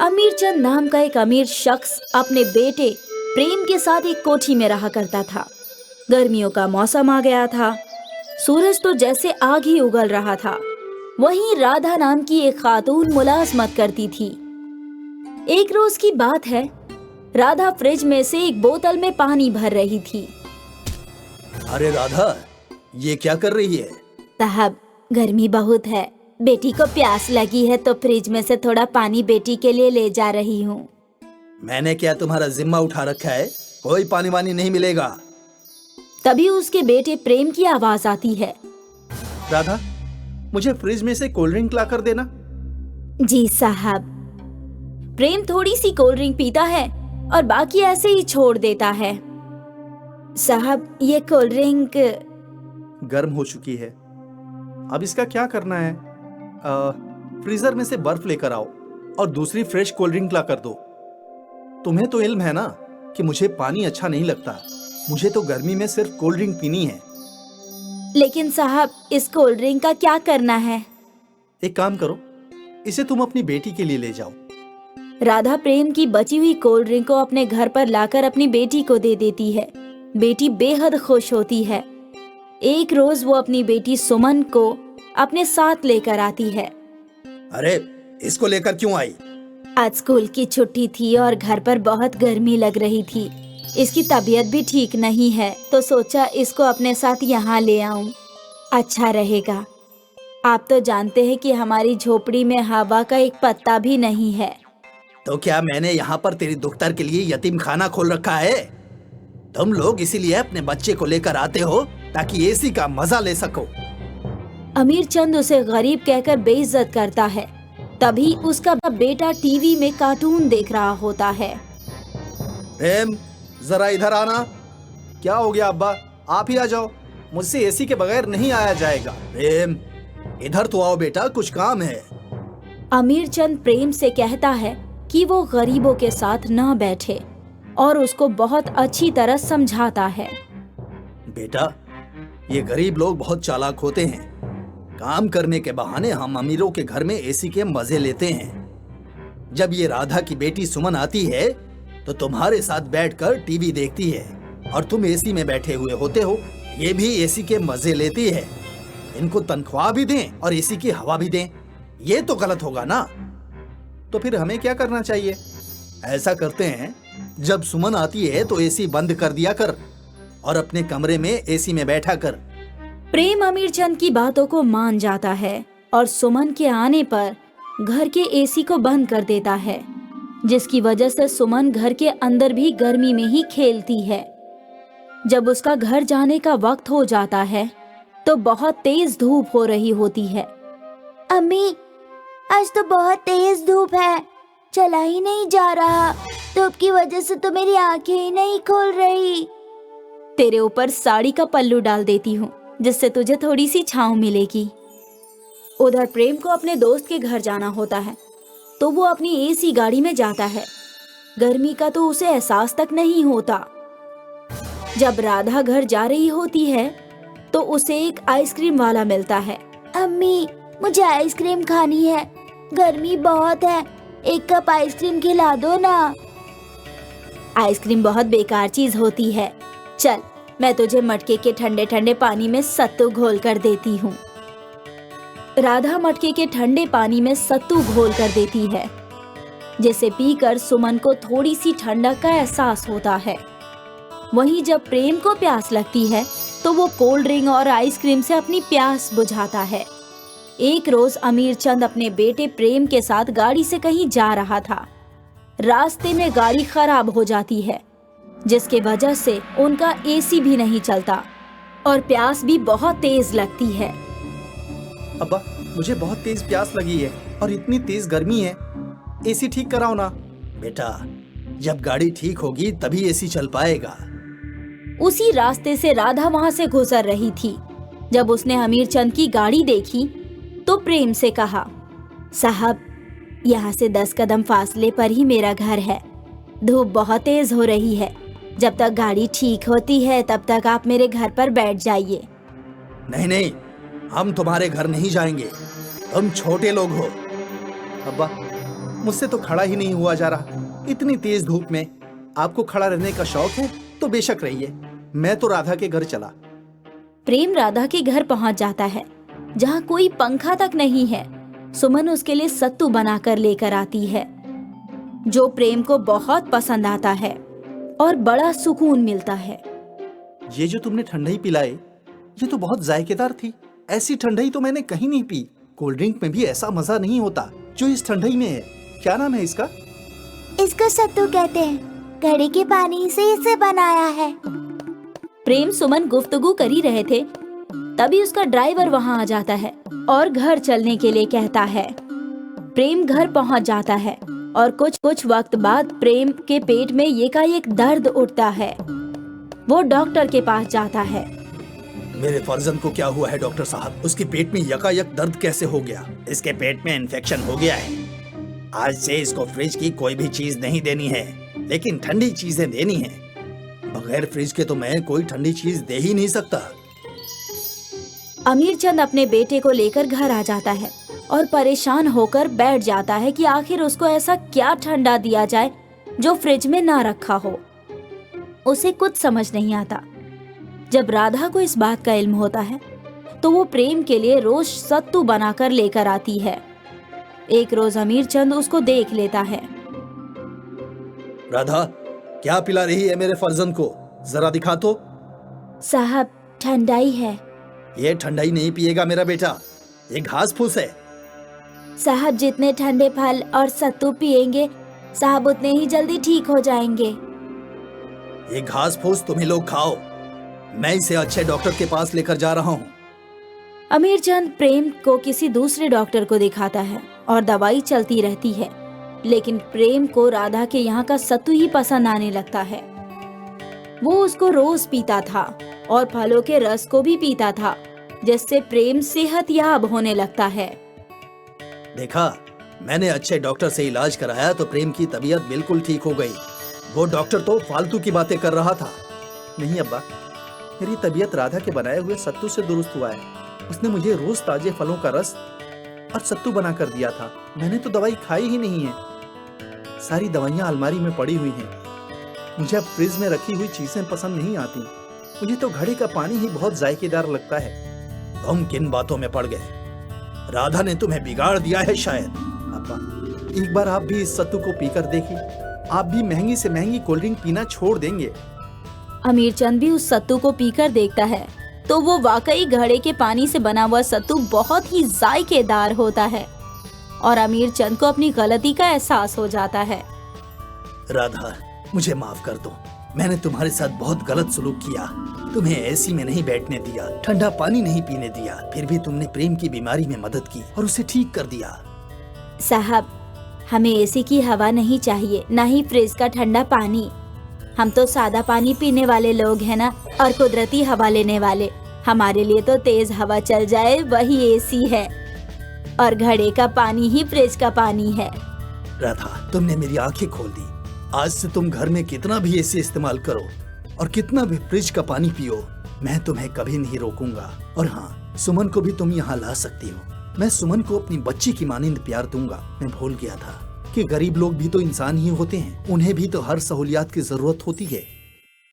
अमीर चंद नाम का एक अमीर शख्स अपने बेटे प्रेम के साथ एक कोठी में रहा करता था। गर्मियों का मौसम आ गया था। सूरज तो जैसे आग ही उगल रहा था। वहीं राधा नाम की एक खातून मुलाजमत करती थी। एक रोज की बात है, राधा फ्रिज में से एक बोतल में पानी भर रही थी। अरे राधा, ये क्या कर रही है? साहब, गर्मी बहुत है, बेटी को प्यास लगी है तो फ्रिज में से थोड़ा पानी बेटी के लिए ले जा रही हूँ। मैंने क्या तुम्हारा जिम्मा उठा रखा है? कोई पानी वानी नहीं मिलेगा। तभी उसके बेटे प्रेम की आवाज आती है। राधा, मुझे फ्रिज में से कोल्ड ड्रिंक ला कर देना। जी साहब। प्रेम थोड़ी सी कोल्ड ड्रिंक पीता है और बाकी ऐसे ही छोड़ देता है। साहब, ये कोल्ड ड्रिंक गर्म हो चुकी है। अब इसका क्या करना है? फ्रीजर में से बर्फ लेकर आओ और दूसरी फ्रेश कोल्ड ड्रिंक ला कर दो। तुम्हें तो इल्म है ना कि मुझे पानी अच्छा नहीं लगता। मुझे तो गर्मी में सिर्फ कोल्ड ड्रिंक पीनी है। लेकिन साहब, इस कोल्ड ड्रिंक का क्या करना है? एक काम करो, इसे तुम अपनी बेटी के लिए ले जाओ। राधा प्रेम की बची हुई कोल्ड ड्रिंक को अपने घर पर लाकर अपनी बेटी को दे देती है। बेटी बेहद खुश होती है। एक रोज वो अपनी बेटी सुमन को अपने साथ लेकर आती है। अरे, इसको लेकर क्यों आई? आज स्कूल की छुट्टी थी और घर पर बहुत गर्मी लग रही थी। इसकी तबीयत भी ठीक नहीं है तो सोचा इसको अपने साथ यहाँ ले आऊं। अच्छा रहेगा। आप तो जानते हैं कि हमारी झोपड़ी में हवा का एक पत्ता भी नहीं है। तो क्या मैंने यहाँ पर तेरी दुख्तर के लिए यतीम खाना खोल रखा है? तुम लोग इसीलिए अपने बच्चे को लेकर आते हो ताकि एसी का मजा ले सको। अमीर चंद उसे गरीब कहकर बेइज्जत करता है। तभी उसका बेटा टीवी में कार्टून देख रहा होता है। प्रेम, जरा इधर आना। क्या हो गया अब्बा? आप ही आ जाओ, मुझसे एसी के बगैर नहीं आया जाएगा। प्रेम, इधर तो आओ बेटा, कुछ काम है। अमीर चंद प्रेम से कहता है कि वो गरीबों के साथ न बैठे और उसको बहुत अच्छी तरह समझाता है। बेटा, ये गरीब लोग बहुत चालाक होते हैं। काम करने के बहाने हम अमीरों के घर में एसी के मजे लेते हैं। जब ये राधा की बेटी सुमन आती है तो तुम्हारे साथ बैठकर टीवी देखती है और तुम एसी में बैठे हुए होते हो। ये भी एसी के मजे लेती है। इनको तनख्वाह भी दें और एसी की हवा भी दें, ये तो गलत होगा ना। तो फिर हमें क्या करना चाहिए? ऐसा करते हैं, जब सुमन आती है तो एसी बंद कर दिया कर और अपने कमरे में एसी में बैठा कर। प्रेम अमीर चंद की बातों को मान जाता है और सुमन के आने पर घर के एसी को बंद कर देता है, जिसकी वजह से सुमन घर के अंदर भी गर्मी में ही खेलती है। जब उसका घर जाने का वक्त हो जाता है तो बहुत तेज धूप हो रही होती है। अम्मी, आज तो बहुत तेज धूप है, चला ही नहीं जा रहा। धूप की वजह से तो मेरी आंखें ही नहीं खोल रही। तेरे ऊपर साड़ी का पल्लू डाल देती हूँ जिससे तुझे थोड़ी सी छांव मिलेगी। उधर प्रेम को अपने दोस्त के घर जाना होता है तो वो अपनी एसी गाड़ी में जाता है। गर्मी का तो उसे एहसास तक नहीं होता। जब राधा घर जा रही होती है तो उसे एक आइसक्रीम वाला मिलता है। अम्मी, मुझे आइसक्रीम खानी है, गर्मी बहुत है, एक कप आइसक्रीम खिला दो ना। आइसक्रीम बहुत बेकार चीज होती है। चल, मैं तुझे मटके के ठंडे ठंडे पानी में सत्तू घोल कर देती हूँ। राधा मटके के ठंडे पानी में सत्तू घोल कर देती है, जिसे पीकर सुमन को थोड़ी सी ठंडक का एहसास होता है। वहीं जब प्रेम को प्यास लगती है तो वो कोल्ड ड्रिंक और आइसक्रीम से अपनी प्यास बुझाता है। एक रोज अमीर चंद अपने बेटे प्रेम के साथ गाड़ी से कहीं जा रहा था। रास्ते में गाड़ी खराब हो जाती है, जिसके वजह से उनका एसी भी नहीं चलता और प्यास भी बहुत तेज लगती है। अब्बा, मुझे बहुत तेज प्यास लगी है और इतनी तेज गर्मी है, एसी ठीक कराओ ना। बेटा, जब गाड़ी ठीक होगी तभी एसी चल पाएगा। उसी रास्ते से राधा वहां से गुजर रही थी। जब उसने अमीर चंद की गाड़ी देखी तो प्रेम से कहा, साहब, यहाँ से 10 कदम फासले पर ही मेरा घर है। धूप बहुत तेज हो रही है, जब तक गाड़ी ठीक होती है तब तक आप मेरे घर पर बैठ जाइए। नहीं नहीं, हम तुम्हारे घर नहीं जाएंगे, तुम छोटे लोग हो। अब्बा, मुझसे तो खड़ा ही नहीं हुआ जा रहा। इतनी तेज धूप में आपको खड़ा रहने का शौक है तो बेशक रहिए, मैं तो राधा के घर चला। प्रेम राधा के घर पहुंच जाता है, जहां कोई पंखा तक नहीं है। सुमन उसके लिए सत्तू बनाकर लेकर आती है, जो प्रेम को बहुत पसंद आता है और बड़ा सुकून मिलता है। ये जो तुमने ठंडाई पिलाई, ये तो बहुत जायकेदार थी। ऐसी ठंडाई तो मैंने कहीं नहीं पी। कोल्ड ड्रिंक में भी ऐसा मजा नहीं होता जो इस ठंडाई में है। क्या नाम है इसका? इसको सत्तू कहते हैं। घड़े के पानी से इसे बनाया है। प्रेम सुमन गुफ्तगू कर ही रहे थे, तभी उसका ड्राइवर वहां आ जाता है और घर चलने के लिए कहता है। प्रेम घर पहुंच जाता है और कुछ वक्त बाद प्रेम के पेट में एकाएक दर्द उठता है। वो डॉक्टर के पास जाता है। मेरे फर्जंद को क्या हुआ है डॉक्टर साहब? उसके पेट में यकायक दर्द कैसे हो गया? इसके पेट में इन्फेक्शन हो गया है। आज से इसको फ्रिज की कोई भी चीज नहीं देनी है, लेकिन ठंडी चीजें देनी है। बगैर फ्रिज के तो मैं कोई ठंडी चीज दे ही नहीं सकता। अमीर चंद अपने बेटे को लेकर घर आ जाता है और परेशान होकर बैठ जाता है कि आखिर उसको ऐसा क्या ठंडा दिया जाए जो फ्रिज में ना रखा हो। उसे कुछ समझ नहीं आता। जब राधा को इस बात का इल्म होता है तो वो प्रेम के लिए रोज सत्तू बनाकर लेकर आती है। एक रोज अमीर चंद उसको देख लेता है। राधा, क्या पिला रही है मेरे फर्जंद को? जरा दिखा तो। साहब, ठंडाई है। ये ठंडाई नहीं पिएगा मेरा बेटा, ये घास फूस है। साहब, जितने ठंडे फल और सत्तू पिएंगे साहब उतने ही जल्दी ठीक हो जाएंगे। ये घास फूस तुम्हें लोग खाओ, मैं इसे अच्छे डॉक्टर के पास लेकर जा रहा हूँ। अमीर चंद प्रेम को किसी दूसरे डॉक्टर को दिखाता है और दवाई चलती रहती है, लेकिन प्रेम को राधा के यहाँ का सत्तू ही पसंद आने लगता है। वो उसको रोज पीता था और फलों के रस को भी पीता था, जिससे प्रेम सेहतयाब होने लगता है। देखा, मैंने अच्छे डॉक्टर से इलाज कराया तो प्रेम की तबीयत बिल्कुल ठीक हो गई। वो डॉक्टर तो फालतू की बातें कर रहा था। नहीं अब्बा, मेरी तबीयत राधा के बनाए हुए सत्तू से दुरुस्त हुआ है। उसने मुझे रोज ताजे फलों का रस और सत्तू बनाकर दिया था। मैंने तो दवाई खाई ही नहीं है। सारी दवाइयाँ अलमारी में पड़ी हुई हैं। मुझे अब फ्रिज में रखी हुई चीजें पसंद नहीं आती। मुझे तो घड़े का पानी ही बहुत जायकेदार लगता है। तुम किन बातों में पड़ गए? राधा ने तुम्हें बिगाड़ दिया है शायद। अब्बा, एक बार आप भी इस सत्तू को पीकर देखिए, आप भी महंगी से महंगी कोल्ड ड्रिंक पीना छोड़ देंगे। अमीर चंद भी उस सत्तू को पीकर देखता है तो वो वाकई घड़े के पानी से बना हुआ सत्तू बहुत ही जायकेदार होता है और अमीर चंद को अपनी गलती का एहसास हो जाता है। राधा, मुझे माफ कर दो। मैंने तुम्हारे साथ बहुत गलत सलूक किया। तुम्हें एसी में नहीं बैठने दिया, ठंडा पानी नहीं पीने दिया, फिर भी तुमने प्रेम की बीमारी में मदद की और उसे ठीक कर दिया। साहब, हमें एसी की हवा नहीं चाहिए, ना ही फ्रिज का ठंडा पानी। हम तो सादा पानी पीने वाले लोग हैं ना, और कुदरती हवा लेने वाले। हमारे लिए तो तेज हवा चल जाए वही एसी है, और घड़े का पानी ही फ्रिज का पानी है। राधा, तुमने मेरी आंखें खोल दी। आज से तुम घर में कितना भी एसी इस्तेमाल करो और कितना भी फ्रिज का पानी पियो, मैं तुम्हें कभी नहीं रोकूंगा। और हाँ, सुमन को भी तुम यहाँ ला सकती हो। मैं सुमन को अपनी बच्ची की मानिंद प्यार दूंगा। मैं भूल गया था कि गरीब लोग भी तो इंसान ही होते हैं, उन्हें भी तो हर सहूलियात की जरूरत होती है।